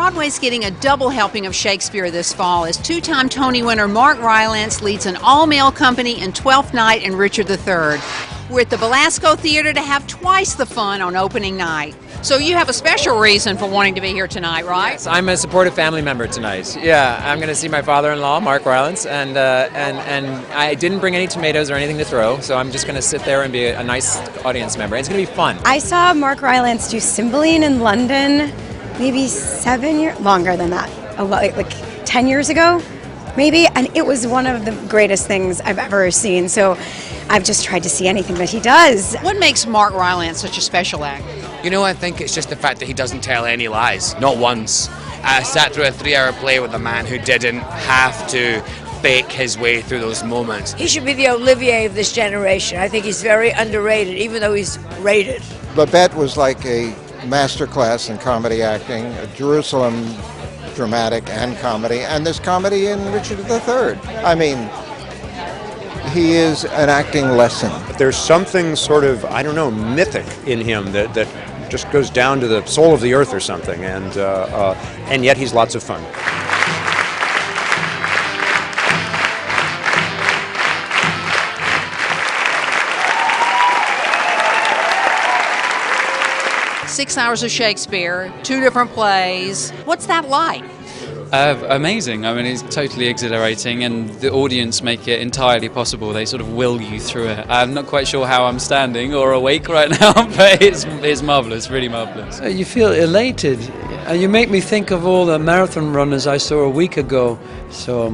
Broadway's getting a double helping of Shakespeare this fall as two-time Tony winner Mark Rylance leads an all-male company in Twelfth Night and Richard III. We're at the Belasco Theater to have twice the fun on opening night. So you have a special reason for wanting to be here tonight, right? Yes, I'm a supportive family member tonight. Yeah, I'm going to see my father-in-law, Mark Rylance, and I didn't bring any tomatoes or anything to throw, so I'm just going to sit there and be a nice audience member. It's going to be fun. I saw Mark Rylance do Cymbeline in London maybe 7 years, longer than that, like 10 years ago, maybe, and it was one of the greatest things I've ever seen. So I've just tried to see anything that he does. What makes Mark Rylance such a special act? You know, I think it's just the fact that he doesn't tell any lies, not once. I sat through a 3-hour play with a man who didn't have to fake his way through those moments. He should be the Olivier of this generation. I think he's very underrated, even though he's rated. Babette was like a masterclass in comedy acting, a Jerusalem dramatic and comedy, and this comedy in Richard III. I mean, he is an acting lesson. There's something sort of, I don't know, mythic in him that just goes down to the soul of the earth or something, and yet he's lots of fun. Six hours of Shakespeare, 2 different plays. What's that like? Amazing. I mean, it's totally exhilarating, and the audience make it entirely possible. They sort of will you through it. I'm not quite sure how I'm standing or awake right now, but it's marvellous, really marvellous. You feel elated, and you make me think of all the marathon runners I saw a week ago. So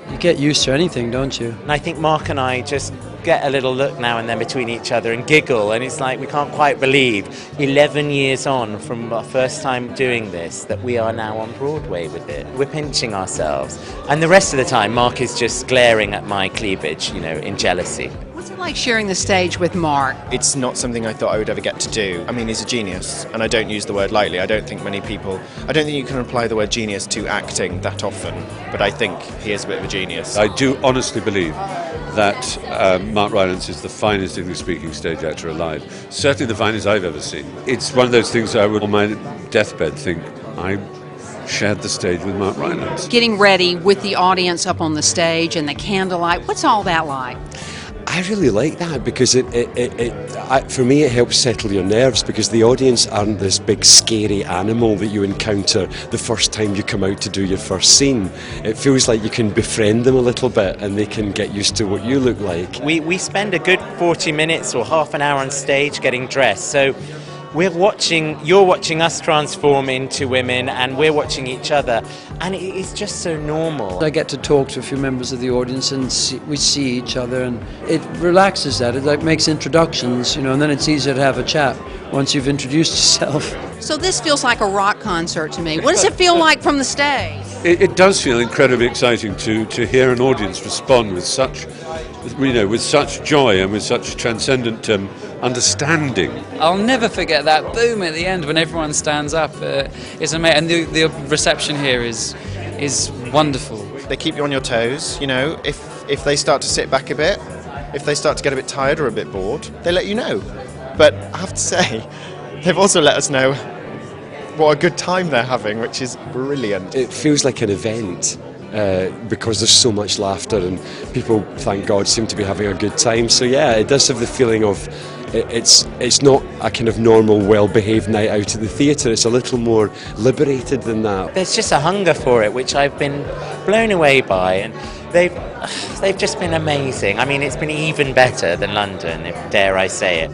you get used to anything, don't you? And I think Mark and I just get a little look now and then between each other and giggle, and it's like we can't quite believe 11 years on from our first time doing this that we are now on Broadway with it. We're pinching ourselves, and the rest of the time Mark is just glaring at my cleavage, you know, in jealousy. What's it like sharing the stage with Mark? It's not something I thought I would ever get to do. I mean, he's a genius, and I don't use the word lightly. I don't think you can apply the word genius to acting that often, but I think he is a bit of a genius. I do honestly believe that Mark Rylance is the finest English-speaking stage actor alive. Certainly the finest I've ever seen. It's one of those things I would, on my deathbed, think I shared the stage with Mark Rylance. Getting ready with the audience up on the stage and the candlelight, what's all that like? I really like that because for me it helps settle your nerves, because the audience aren't this big scary animal that you encounter the first time you come out to do your first scene. It feels like you can befriend them a little bit and they can get used to what you look like. We spend a good 40 minutes or half an hour on stage getting dressed, so you're watching us transform into women, and we're watching each other, and it's just so normal. I get to talk to a few members of the audience, and we see each other, and it relaxes that. It makes introductions, and then it's easier to have a chat once you've introduced yourself. So this feels like a rock concert to me. What does it feel like from the stage? It does feel incredibly exciting to hear an audience respond with such joy and with such transcendent understanding. I'll never forget that boom at the end when everyone stands up. It's amazing, and the reception here is wonderful. They keep you on your toes, if they start to sit back a bit, if they start to get a bit tired or a bit bored, they let you know. But I have to say, they've also let us know what a good time they're having, which is brilliant. It feels like an event. Because there's so much laughter and people, thank God, seem to be having a good time. So yeah, it does have the feeling of it's not a kind of normal, well-behaved night out at the theatre. It's a little more liberated than that. There's just a hunger for it, which I've been blown away by, and they've just been amazing. I mean, it's been even better than London, if dare I say it.